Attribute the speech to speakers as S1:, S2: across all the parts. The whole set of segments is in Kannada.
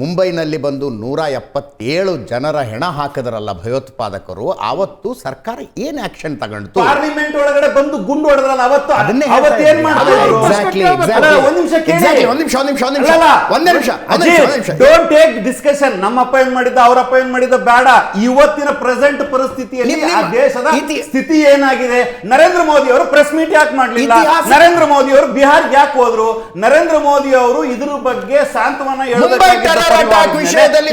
S1: ಮುಂಬೈನಲ್ಲಿ ಬಂದು 177 ಜನರ ಹೆಣ ಹಾಕಿದ್ರಲ್ಲ ಭಯೋತ್ಪಾದಕರು, ಅವತ್ತು ಸರ್ಕಾರ ಏನ್ ಆಕ್ಷನ್ ತಗೊಂಡು ವಿಷಯದಲ್ಲಿ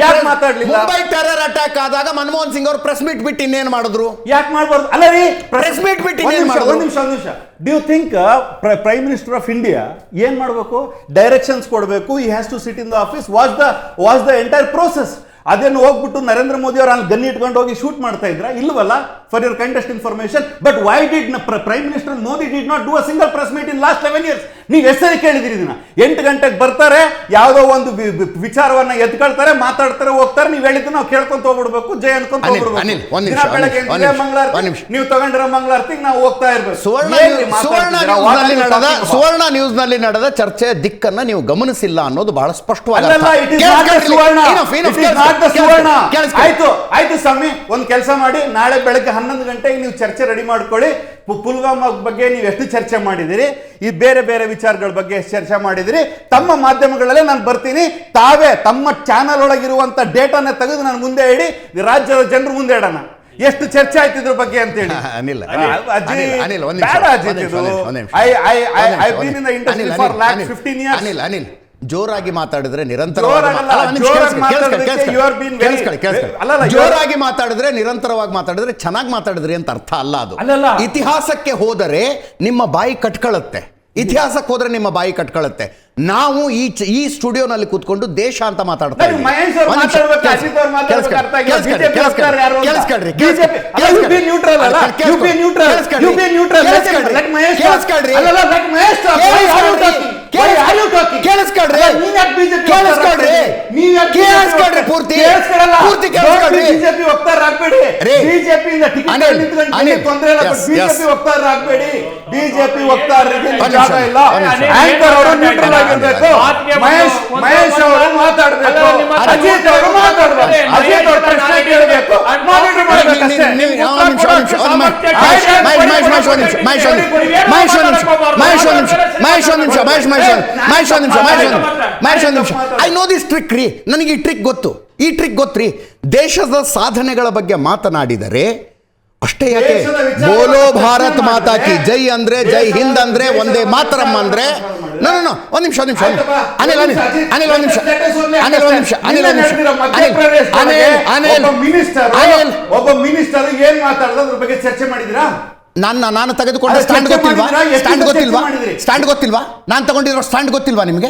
S1: ಮುಂಬೈ ಟೆರರ್ ಅಟ್ಯಾಕ್ ಆದಾಗ ಮನಮೋಹನ್ ಸಿಂಗ್ ಅವರು ಪ್ರೆಸ್ ಮೀಟ್ ಬಿಟ್ಟು ಇನ್ನೇನ್ ಮಾಡಿದ್ರು?
S2: ಯಾಕೆ ಮಾಡಬಾರ್ದು? ಅಲ್ಲ ರೀ,
S1: ಪ್ರೆಸ್ ಮೀಟ್ ಬಿಟ್ಟು
S2: ಒಂದು ನಿಮಿಷ. Do you think Prime Minister of India ಏನ್ ಮಾಡಬೇಕು? ಡೈರೆಕ್ಷನ್ಸ್ ಕೊಡಬೇಕು. He has to sit in the office, watch the entire process. ಅದನ್ನು ಹೋಗ್ಬಿಟ್ಟು ನರೇಂದ್ರ ಮೋದಿ ಅವರು ಅಲ್ಲಿ ಗನ್ ಇಟ್ಕೊಂಡು ಹೋಗಿ ಶೂಟ್ ಮಾಡ್ತಾ ಇದ್ರ? ಇಲ್ವಲ್ಲ. For your kindest information. But why did prime minister Modi did not do a single press meet in last 11 years? ನೀವು ಹೆಸರು ಕೇಳಿದಿರಿ ಇದನ್ನ. 8 ಗಂಟೆಗೆ ಬರ್ತಾರೆ, ಯಾವುದೋ ಒಂದು ವಿಚಾರವನ್ನ ಎತ್ಕೊಳ್ತಾರೆ, ಮಾತಾಡ್ತಾರೆ, ಹೋಗ್ತಾರೆ. ನೀವು ಹೇಳಿದ್ದು ನಾವು ಕೇಳ್ಕೊಂತ ಹೋಗ್ಬಿಡ್ಬೇಕು, ಜೈ ಅನ್ಕೊಂತ ಹೋಗ್ಬಿಡ್ಬೇಕು. ನೀವು ತಗೊಂಡಿರೋ ಮಂಗಳಾರತಿಗೆ ನಾವು ಹೋಗ್ತಾ ಇರ್ಬೇಕು.
S1: ಸುವರ್ಣ ನ್ಯೂಸ್ ನಲ್ಲಿ ನಡೆದ ಚರ್ಚೆಯ ದಿಕ್ಕನ್ನ ನೀವು ಗಮನಿಸಿಲ್ಲ ಅನ್ನೋದು ಬಹಳ ಸ್ಪಷ್ಟವಾಗಿ.
S2: ಆಯ್ತು ಸ್ವಾಮಿ, ಒಂದ್ ಕೆಲಸ ಮಾಡಿ, ನಾಳೆ ಬೆಳಗ್ಗೆ 11 ಗಂಟೆಗೆ ನೀವು ಚರ್ಚೆ ರೆಡಿ ಮಾಡ್ಕೊಳ್ಳಿ. ಪುಲ್ವಾಮಾ ಬಗ್ಗೆ ನೀವು ಎಷ್ಟು ಚರ್ಚೆ ಮಾಡಿದಿರಿ, ಈ ಬೇರೆ ಬೇರೆ ವಿಚಾರಗಳ ಬಗ್ಗೆ ಎಷ್ಟು ಚರ್ಚೆ ಮಾಡಿದಿರಿ, ತಮ್ಮ ಮಾಧ್ಯಮಗಳಲ್ಲೇ ನಾನು ಬರ್ತೀನಿ. ತಾವೇ ತಮ್ಮ ಚಾನಲ್ ಒಳಗಿರುವಂತ ಡೇಟಾನ ತೆಗೆದು ನಾನು ಮುಂದೆ ಇಡಿ, ರಾಜ್ಯದ ಜನರು ಮುಂದೆ ಇಡೋಣ. ಎಷ್ಟು ಚರ್ಚೆ ಆಯ್ತು ಇದ್ರ ಬಗ್ಗೆ ಅಂತ ಹೇಳಿ.
S1: ಅನಿಲ್ ಜೋರಾಗಿ ಮಾತಾಡಿದ್ರೆ ನಿರಂತರವಾಗಿ ಮಾತಾಡಿದ್ರೆ ಚೆನ್ನಾಗಿ ಮಾತಾಡಿದ್ರಿ ಅಂತ ಅರ್ಥ ಅಲ್ಲ. ಅದು ಇತಿಹಾಸಕ್ಕೆ ಹೋದರೆ ನಿಮ್ಮ ಬಾಯಿ ಕಟ್ಕೊಳ್ಳುತ್ತೆ. ಇತಿಹಾಸಕ್ಕೆ ಹೋದ್ರೆ ನಿಮ್ಮ ಬಾಯಿ ಕಟ್ಕೊಳ್ಳುತ್ತೆ. ನಾವು ಈ ಸ್ಟುಡಿಯೋನಲ್ಲಿ ಕೂತ್ಕೊಂಡು ದೇಶ ಅಂತ ಮಾತಾಡ್ತಾ
S2: ಬಿಜೆಪಿ ವಕ್ತಾರರಿಗೆ ಮಹೇಶ್ ಅವರು ಮಾತಾಡಬೇಕು, ಅಜಿತ್ ಅವರು ಮಾತಾಡಬೇಕು, ಅಜಿತ್ ಅವರು ಪ್ರಶ್ನೆ ಕೇಳಬೇಕು,
S1: ಐ ನೋ ದಿಸ್ ಟ್ರಿಕ್ ರೀ. ನನಗೆ ಈ ಟ್ರಿಕ್ ಗೊತ್ತು. ದೇಶದ ಸಾಧನೆಗಳ ಬಗ್ಗೆ ಮಾತನಾಡಿದರೆ ಅಷ್ಟೇ ಯಾಕೆ ಬೋಲೋ ಭಾರತ್ ಮಾತಾ ಕಿ ಜೈ ಅಂದ್ರೆ, ಜೈ ಹಿಂದ್ ಅಂದ್ರೆ, ಒಂದೇ ಮಾತರಂ ಅಂದ್ರೆ, ಒಂದ್ ನಿಮಿಷ
S2: ಒಬ್ಬ ಮಿನಿಸ್ಟರ್ ಏನ್ ಮಾತಾಡೋದ್ರ ಬಗ್ಗೆ ಚರ್ಚೆ ಮಾಡಿದಿರಾ?
S1: ನಾನು ತೆಗೆದುಕೊಂಡ ಸ್ಟ್ಯಾಂಡ್ ಗೊತ್ತಿಲ್ವಾ? ನಾನು ತಗೊಂಡಿರೋ ಸ್ಟ್ಯಾಂಡ್ ಗೊತ್ತಿಲ್ವಾ ನಿಮಗೆ?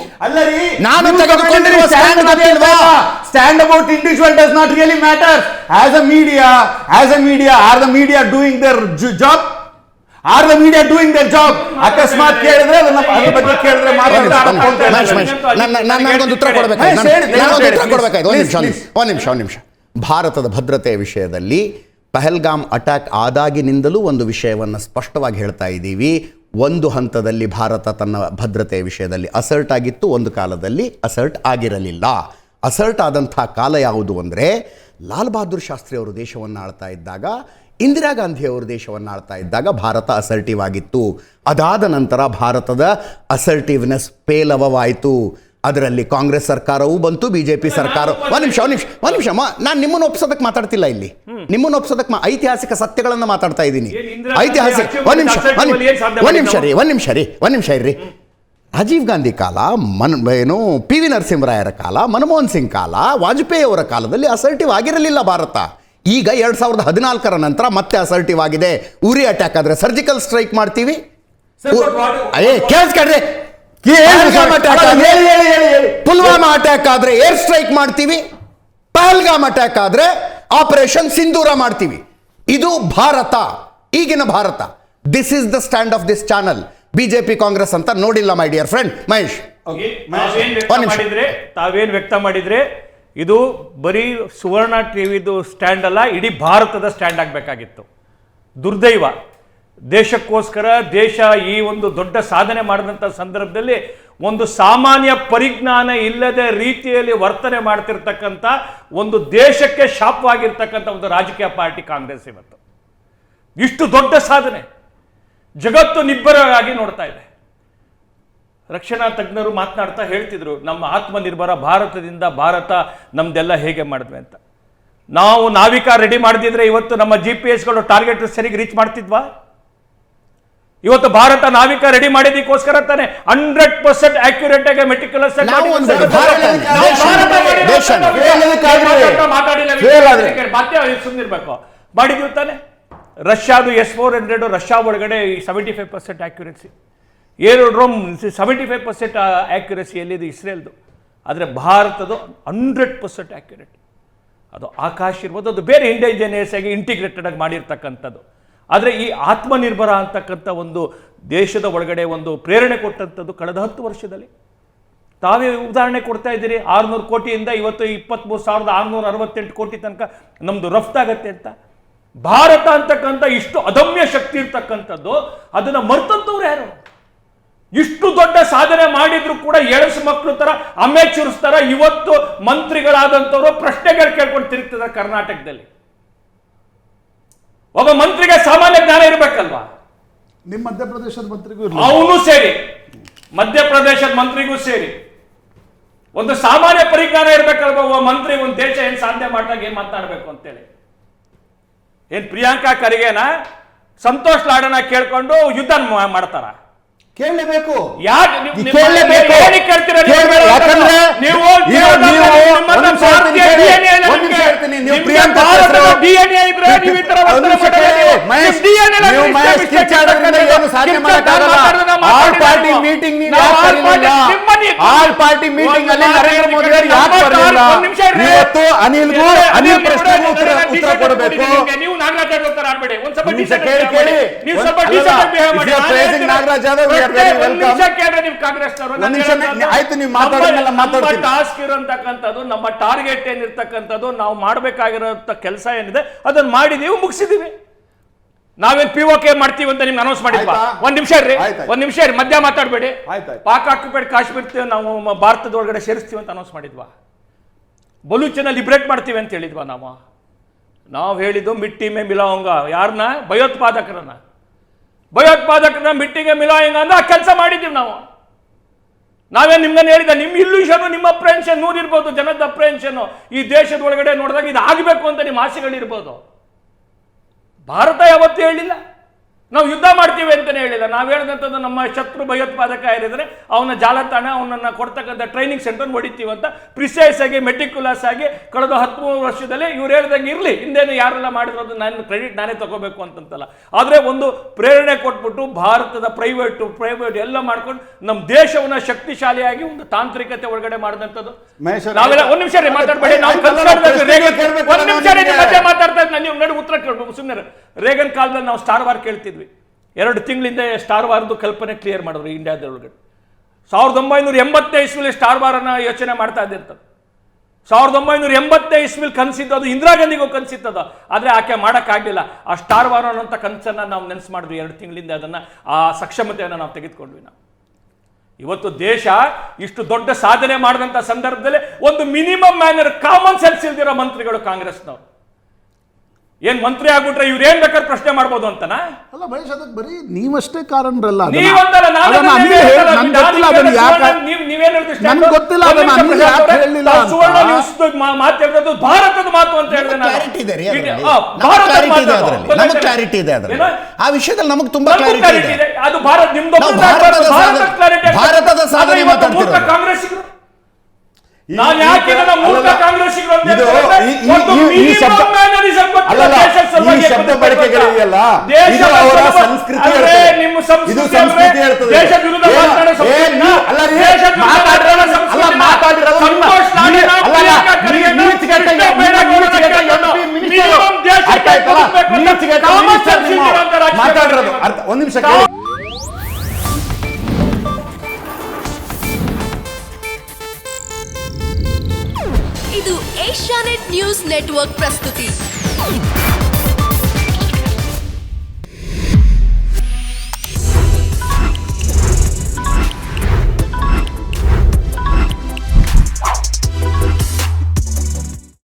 S1: ನಾನು ತೆಗೆದುಕೊಂಡಿರುವ ಸ್ಟ್ಯಾಂಡ್ ಗೊತ್ತಿಲ್ವಾ?
S2: Stand about individual does not really matter. As a media, are the media doing their job? Are the media doing their job? ಅಕಸ್ಮಾತ್ ಕೇಳಿದ್ರೆ ಅದರ ಬಗ್ಗೆ ಕೇಳಿದ್ರೆ
S1: ನನಗೊಂದು ಉತ್ತರ ಕೊಡಬೇಕಾಯ್ತು. ಒಂದು ನಿಮಿಷ. ಭಾರತದ ಭದ್ರತೆಯ ವಿಷಯದಲ್ಲಿ ಪಹಲ್ಗಾಮ್ ಅಟ್ಯಾಕ್ ಆದಾಗಿನಿಂದಲೂ ಒಂದು ವಿಷಯವನ್ನು ಸ್ಪಷ್ಟವಾಗಿ ಹೇಳ್ತಾ ಇದ್ದೀವಿ. ಒಂದು ಹಂತದಲ್ಲಿ ಭಾರತ ತನ್ನ ಭದ್ರತೆಯ ವಿಷಯದಲ್ಲಿ ಅಸರ್ಟ್ ಆಗಿತ್ತು, ಒಂದು ಕಾಲದಲ್ಲಿ ಅಸರ್ಟ್ ಆಗಿರಲಿಲ್ಲ. ಅಸರ್ಟ್ ಆದಂಥ ಕಾಲ ಯಾವುದು ಅಂದರೆ, ಲಾಲ್ ಬಹದ್ದೂರ್ ಶಾಸ್ತ್ರಿ ಅವರು ದೇಶವನ್ನು ಆಳ್ತಾ ಇದ್ದಾಗ, ಇಂದಿರಾ ಗಾಂಧಿ ಅವರು ದೇಶವನ್ನು ಆಳ್ತಾ ಇದ್ದಾಗ ಭಾರತ ಅಸರ್ಟಿವ್ ಆಗಿತ್ತು. ಅದಾದ ನಂತರ ಭಾರತದ ಅಸರ್ಟಿವ್ನೆಸ್ ಪೇಲವವಾಯಿತು. ಅದರಲ್ಲಿ ಕಾಂಗ್ರೆಸ್ ಸರ್ಕಾರವೂ ಬಂತು, ಬಿಜೆಪಿ ಸರ್ಕಾರ. ಒಂದು ನಿಮಿಷ ನಾನು ನಿಮ್ಮನ್ನು ಒಪ್ಸೋದಕ್ಕೆ ಮಾತಾಡ್ತಿಲ್ಲ ಇಲ್ಲಿ. ನಿಮ್ಮನ್ನು ಒಪ್ಸೋದಕ್ಕೆ ಐತಿಹಾಸಿಕ ಸತ್ಯಗಳನ್ನು ಮಾತಾಡ್ತಾ ಇದ್ದೀನಿ. ಐತಿಹಾಸಿಕ ಒಂದ್ ನಿಮಿಷ ಇರ್ರಿ. ರಾಜೀವ್ ಗಾಂಧಿ ಕಾಲ, ಪಿ ವಿ ನರಸಿಂಹರಾಯರ ಕಾಲ, ಮನಮೋಹನ್ ಸಿಂಗ್ ಕಾಲ, ವಾಜಪೇಯಿ ಅವರ ಕಾಲದಲ್ಲಿ ಅಸರ್ಟಿವ್ ಆಗಿರಲಿಲ್ಲ ಭಾರತ. ಈಗ 2014 ನಂತರ ಮತ್ತೆ ಅಸರ್ಟಿವ್ ಆಗಿದೆ. ಉರಿ ಅಟ್ಯಾಕ್ ಆದ್ರೆ ಸರ್ಜಿಕಲ್ ಸ್ಟ್ರೈಕ್ ಮಾಡ್ತೀವಿ. ಕೇಳಿಸ್ಕೊಳ್ರಿ, ಪುಲ್ವಾಮಾ ಅಟ್ಯಾಕ್ ಆದ್ರೆ ಏರ್ ಸ್ಟ್ರೈಕ್ ಮಾಡ್ತೀವಿ, ಪಹಲ್ಗಾಮ್ ಅಟ್ಯಾಕ್ ಆದ್ರೆ ಆಪರೇಷನ್ ಸಿಂಧೂರ ಮಾಡ್ತೀವಿ. ಇದು ಭಾರತ, ಈಗಿನ Bharat. This is the stand of this channel. BJP Congress ಅಂತ ನೋಡಿಲ್ಲ ಮೈ ಡಿಯರ್ ಫ್ರೆಂಡ್ ಮಹೇಶ್.
S3: ತಾವೇನ್ ವ್ಯಕ್ತ ಮಾಡಿದ್ರೆ ಇದು ಬರೀ ಸುವರ್ಣ ಟಿವಿದು ಸ್ಟ್ಯಾಂಡ್ ಅಲ್ಲ, ಇಡೀ ಭಾರತದ ಸ್ಟ್ಯಾಂಡ್ ಆಗಬೇಕಾಗಿತ್ತು. ದುರ್ದೈವ ದೇಶಕ್ಕೋಸ್ಕರ ದೇಶ ಈ ಒಂದು ದೊಡ್ಡ ಸಾಧನೆ ಮಾಡಿದಂಥ ಸಂದರ್ಭದಲ್ಲಿ ಒಂದು ಸಾಮಾನ್ಯ ಪರಿಜ್ಞಾನ ಇಲ್ಲದ ರೀತಿಯಲ್ಲಿ ವರ್ತನೆ ಮಾಡ್ತಿರ್ತಕ್ಕಂಥ ಒಂದು ದೇಶಕ್ಕೆ ಶಾಪವಾಗಿರ್ತಕ್ಕಂಥ ಒಂದು ರಾಜಕೀಯ ಪಾರ್ಟಿ ಕಾಂಗ್ರೆಸ್ ಇವತ್ತು. ಇಷ್ಟು ದೊಡ್ಡ ಸಾಧನೆ ಜಗತ್ತು ನಿಬ್ಬರವಾಗಿ ನೋಡ್ತಾ ಇದೆ. ರಕ್ಷಣಾ ತಜ್ಞರು ಮಾತನಾಡ್ತಾ ಹೇಳ್ತಿದ್ರು, ನಮ್ಮ ಆತ್ಮನಿರ್ಭರ ಭಾರತದಿಂದ ಭಾರತ ನಮ್ದೆಲ್ಲ ಹೇಗೆ ಮಾಡಿದ್ವಿ ಅಂತ. ನಾವು ನಾವಿಕ ರೆಡಿ ಮಾಡ್ತಿದ್ರೆ ಇವತ್ತು ನಮ್ಮ GPS ಟಾರ್ಗೆಟ್ ಸರಿಗೆ ರೀಚ್ ಮಾಡ್ತಿದ್ವಾ? ಇವತ್ತು ಭಾರತ ನಾವಿಕ ರೆಡಿ ಮಾಡಿದಕ್ಕೋಸ್ಕರ ತಾನೆ 100% ಅಕ್ಯುರೇಟ್ ಆಗಿ ಮೆಟಿಕ್ಯುಲಸ್ ಸುಮ್ಮನಿರ್ಬೇಕು ಮಾಡಿದ್ವಿ ತಾನೆ. ರಷ್ಯಾದು S-400 ರಷ್ಯಾ ಒಳಗಡೆ 75% ಅಕ್ಯುರೇಸಿ, ಏರೋಡ್ರೋಮ್ 75% ಅಕ್ಯುರೇಸಿ ಎಲ್ಲಿದೆ ಇಸ್ರೇಲ್ದು. ಆದರೆ ಭಾರತದ್ದು 100% ಅಕ್ಯುರೇಟ್. ಅದು ಆಕಾಶ ಇರ್ಬೋದು, ಅದು ಬೇರೆ ಇಂಡಿಜಿನಿಯಸ್ ಆಗಿ ಇಂಟಿಗ್ರೇಟೆಡ್ ಆಗಿ ಮಾಡಿರ್ತಕ್ಕಂಥದ್ದು. ಆದರೆ ಈ ಆತ್ಮನಿರ್ಭರ ಅಂತಕ್ಕಂಥ ಒಂದು ದೇಶದ ಒಳಗಡೆ ಒಂದು ಪ್ರೇರಣೆ ಕೊಟ್ಟಂಥದ್ದು ಕಳೆದ 10 ವರ್ಷದಲ್ಲಿ. ತಾವೇ ಉದಾಹರಣೆ ಕೊಡ್ತಾ ಇದ್ದೀರಿ, 600 ಕೋಟಿಯಿಂದ ಇವತ್ತು 23,668 ಕೋಟಿ ತನಕ ನಮ್ಮದು ರಫ್ತಾಗತ್ತೆ ಅಂತ. ಭಾರತ ಅಂತಕ್ಕಂಥ ಇಷ್ಟು ಅದಮ್ಯ ಶಕ್ತಿ ಇರ್ತಕ್ಕಂಥದ್ದು ಅದನ್ನು ಮರ್ತಂತವ್ರು ಯಾರು? ಇಷ್ಟು ದೊಡ್ಡ ಸಾಧನೆ ಮಾಡಿದ್ರು ಕೂಡ ಎಳಸು ಮಕ್ಕಳು ತರ ಅಮೇಚೂರ್ಸ್ ತರ ಇವತ್ತು ಮಂತ್ರಿಗಳಾದಂಥವ್ರು ಪ್ರಶ್ನೆಗಳು ಕೇಳ್ಕೊಂಡು ತಿರುಗ್ತಿದ್ದಾರೆ ಕರ್ನಾಟಕದಲ್ಲಿ. ಒಬ್ಬ ಮಂತ್ರಿಗೆ ಸಾಮಾನ್ಯ ಜ್ಞಾನ ಇರಬೇಕಲ್ವಾ?
S4: ನಿಮ್ಮ ಮಧ್ಯಪ್ರದೇಶದ ಮಂತ್ರಿಗೂ
S3: ಅವನು ಸೇರಿ, ಮಧ್ಯಪ್ರದೇಶದ ಮಂತ್ರಿಗೂ ಸೇರಿ ಒಂದು ಸಾಮಾನ್ಯ ಪರಿಜ್ಞಾನ ಇರಬೇಕಲ್ವಾ? ಒಬ್ಬ ಮಂತ್ರಿ ಒಂದು ದೇಶ ಏನ್ ಸಾಧನೆ ಮಾಡಿದಾಗ ಏನ್ ಮಾತನಾಡಬೇಕು ಅಂತೇಳಿ. ಏನ್ ಪ್ರಿಯಾಂಕಾ ಖರ್ಗೆನ ಸಂತೋಷ್ ಲಾಡನ ಕೇಳ್ಕೊಂಡು ಯುದ್ಧ ಮಾಡ್ತಾರ?
S4: ಕೇಳಲೇಬೇಕು.
S3: ಯಾಕೆ
S4: ಅನಿಲ್ ಪ್ರಶ್ನೆಗೂ ಉತ್ತರ ಕೊಡಬೇಕು.
S3: ನೀವು ನಾಗರಾಜ್ ಆಡ್ತಾರೆ ಆಡ್ಬೇಡಿ, ಒಂದ್ ಸ್ವಲ್ಪ
S4: ನಾಗರಾಜ್
S3: ಟಾಸ್ಕ್ ಇರೋತಕ್ಕಂಥದ್ದು, ನಮ್ಮ ಟಾರ್ಗೆಟ್ ಏನಿರ್ತಕ್ಕಂಥದ್ದು, ನಾವು ಮಾಡಬೇಕಾಗಿರೋ ಕೆಲಸ ಏನಿದೆ ಅದನ್ನ ಮಾಡಿದೀವಿ, ಮುಗಿಸಿದೀವಿ. ನಾವೇನ್ POK ಮಾಡ್ತೀವಿ ಅಂತ ನಿಮ್ಗೆ ಅನೌನ್ಸ್ ಮಾಡಿದ್ವಾ? ಒಂದ್ ನಿಮಿಷ ಇರ್ರಿ, ಒಂದ್ ನಿಮಿಷ ಇರ್ರಿ, ಮಧ್ಯ ಮಾತಾಡ್ಬೇಡಿ. ಪಾಕ್ ಆಕ್ಯುಪೈಡ್ ಕಾಶ್ಮೀರ ನಾವು ಭಾರತದ ಒಳಗಡೆ ಸೇರಿಸ್ತೀವಿ ಅಂತ ಅನೌನ್ಸ್ ಮಾಡಿದ್ವಾ? ಬಲೂಚನ ಲಿಬ್ರೇಟ್ ಮಾಡ್ತೀವಿ ಅಂತ ಹೇಳಿದ್ವಾ? ನಾವು ಹೇಳಿದ್ದು ಮಿಟ್ಟಿ ಮೇ ಮಿಲಾವಂಗ, ಯಾರನ್ನ? ಭಯೋತ್ಪಾದಕರನ್ನ ಮಿಟ್ಟಿಗೆ ಮಿಲಾವಂಗ ಅಂದ್ರೆ ಆ ಕೆಲಸ ಮಾಡಿದ್ದೀವಿ ನಾವು. ನಾವೇ ನಿಮ್ಗನ್ನು ಹೇಳಿದ, ನಿಮ್ಮ ಇಲ್ಯೂಷನು, ನಿಮ್ಮ ಅಪ್ರೆನ್ಷನ್ 100 ಇರ್ಬೋದು, ಜನದ ಅಪ್ರೆನ್ಷನ್ ಈ ದೇಶದ ಒಳಗಡೆ ನೋಡಿದಾಗ ಇದು ಆಗಬೇಕು ಅಂತ ನಿಮ್ಮ ಆಸೆಗಳಿರ್ಬೋದು. ಭಾರತ ಯಾವತ್ತೂ ಹೇಳಿಲ್ಲ ನಾವು ಯುದ್ಧ ಮಾಡ್ತೀವಿ ಅಂತಲೇ ಹೇಳಿಲ್ಲ. ನಾವು ಹೇಳಿದಂಥದ್ದು ನಮ್ಮ ಶತ್ರು ಭಯೋತ್ಪಾದಕ ಇರಿದ್ರೆ ಅವನ ಜಾಲತಾಣ, ಅವನನ್ನು ಕೊಡ್ತಕ್ಕಂಥ ಟ್ರೈನಿಂಗ್ ಸೆಂಟರ್ ಹೊಡಿತೀವಿ ಅಂತ ಪ್ರಿಸೈಸ್ ಆಗಿ ಮೆಟಿಕ್ಯುಲಸ್ ಆಗಿ ಕಳೆದ 13 ವರ್ಷದಲ್ಲಿ ಇವ್ರು ಹೇಳ್ದಂಗೆ ಇರಲಿ, ಹಿಂದೇನು ಯಾರೆಲ್ಲ ಮಾಡಿರೋದು ನಾನು ಕ್ರೆಡಿಟ್ ನಾನೇ ತಗೋಬೇಕು ಅಂತಂತಲ್ಲ. ಆದರೆ ಒಂದು ಪ್ರೇರಣೆ ಕೊಟ್ಬಿಟ್ಟು ಭಾರತದ ಪ್ರೈವೇಟ್ ಎಲ್ಲ ಮಾಡ್ಕೊಂಡು ನಮ್ಮ ದೇಶವನ್ನ ಶಕ್ತಿಶಾಲಿಯಾಗಿ ಒಂದು ತಾಂತ್ರಿಕತೆ ಒಳಗಡೆ ಮಾಡಿದಂಥದ್ದು. ನಾವೆಲ್ಲ ಒಂದ್ ನಿಮಿಷ ಮಾತಾಡ್ಬೇಡಿ, ನಾವು ಮಾತಾಡ್ತಾ ಇದ್ದ ನೀವು ನೋಡಿ ಉತ್ತರ ಕೇಳ್ಬೇಕು ಸುಮ್ಮನೆ. ರೇಗನ್ ಕಾಲದಲ್ಲಿ ನಾವು ಸ್ಟಾರ್ ವಾರ್ ಕೇಳ್ತಿದ್ವಿ. 2 ತಿಂಗಳಿಂದ ಸ್ಟಾರ್ ವಾರ್ದು ಕಲ್ಪನೆ ಕ್ಲಿಯರ್ ಮಾಡಿದ್ರು ಇಂಡಿಯಾದೊಳಗಡೆ. 1980ನೇ ಇಸ್ವಿಲಿ ಸ್ಟಾರ್ ವಾರ್ ಅನ್ನ ಯೋಚನೆ ಮಾಡ್ತಾ ಇದ್ದಿರ್ತದೆ. 1980ನೇ ಇಸ್ವಿಲಿ ಕನಸಿದ್ದು, ಅದು ಇಂದಿರಾ ಗಾಂಧಿಗೂ ಕನಸಿತ್ತದ, ಆದರೆ ಆಕೆ ಮಾಡೋಕ್ಕಾಗಲಿಲ್ಲ. ಆ ಸ್ಟಾರ್ ವಾರ್ ಅನ್ನೋಂಥ ಕನಸನ್ನು ನಾವು ನೆನೆಸು ಮಾಡಿದ್ವಿ 2 ತಿಂಗಳಿಂದ. ಅದನ್ನು ಆ ಸಕ್ಷಮತೆಯನ್ನು ನಾವು ತೆಗೆದುಕೊಂಡ್ವಿ. ನಾವು ಇವತ್ತು ದೇಶ ಇಷ್ಟು ದೊಡ್ಡ ಸಾಧನೆ ಮಾಡಿದಂಥ ಸಂದರ್ಭದಲ್ಲಿ ಒಂದು ಮಿನಿಮಮ್ ಮ್ಯಾನರ್ ಕಾಮನ್ ಸೆನ್ಸ್ ಇಲ್ದಿರೋ ಮಂತ್ರಿಗಳು ಕಾಂಗ್ರೆಸ್ನವರು. ಏನ್ ಮಂತ್ರಿ ಆಗ್ಬಿಟ್ರೆ ಇವ್ರು ಏನ್ ಬೇಕಾದ್ರೆ ಪ್ರಶ್ನೆ ಮಾಡ್ಬೋದು ಅಂತನಾ?
S4: ಅಲ್ಲ ಮಹೇಶ್, ಅದಕ್ಕೆ ಬರೀ ನೀವಷ್ಟೇ ಕಾರಣರಲ್ಲ.
S3: ಭಾರತದ ಮಾತು ಅಂತ ಹೇಳಿದ್ರೆ
S1: ಕ್ಲಾರಿಟಿ ಇದೆ ಅದರಲ್ಲಿ. ಆ ವಿಷಯದಲ್ಲಿ ನಮಗೆ ತುಂಬಾ ಕ್ಲಾರಿಟಿ ಇದೆ.
S3: ಅದು ಭಾರತ ನಿಮ್ದು
S1: ಭಾರತದ ಸಾಧನೆ ಮಾತಾಡ್ತಿರೋದು.
S3: ಕಾಂಗ್ರೆಸ್ಸಿಗರು ನಾನು ಯಾಕೆ ಮೂರ್ಖ ಕಾಂಗ್ರೆಸ್ಸಿಗರು
S4: ಶಬ್ದ ಬಳಕೆಗಳಿದೆಯಲ್ಲ, ಇದು ಅವರ ಸಂಸ್ಕೃತಿ.
S3: ನಿಮ್ಮ ಸಂಸ್ಕೃತಿ
S4: ಮಾತಾಡಿರೋದು. ಒಂದ್ ನಿಮಿಷ.
S5: ಇದು ಏಷ್ಯಾನೆಟ್ ನ್ಯೂಸ್ ನೆಟ್ವರ್ಕ್ ಪ್ರಸ್ತುತಿ.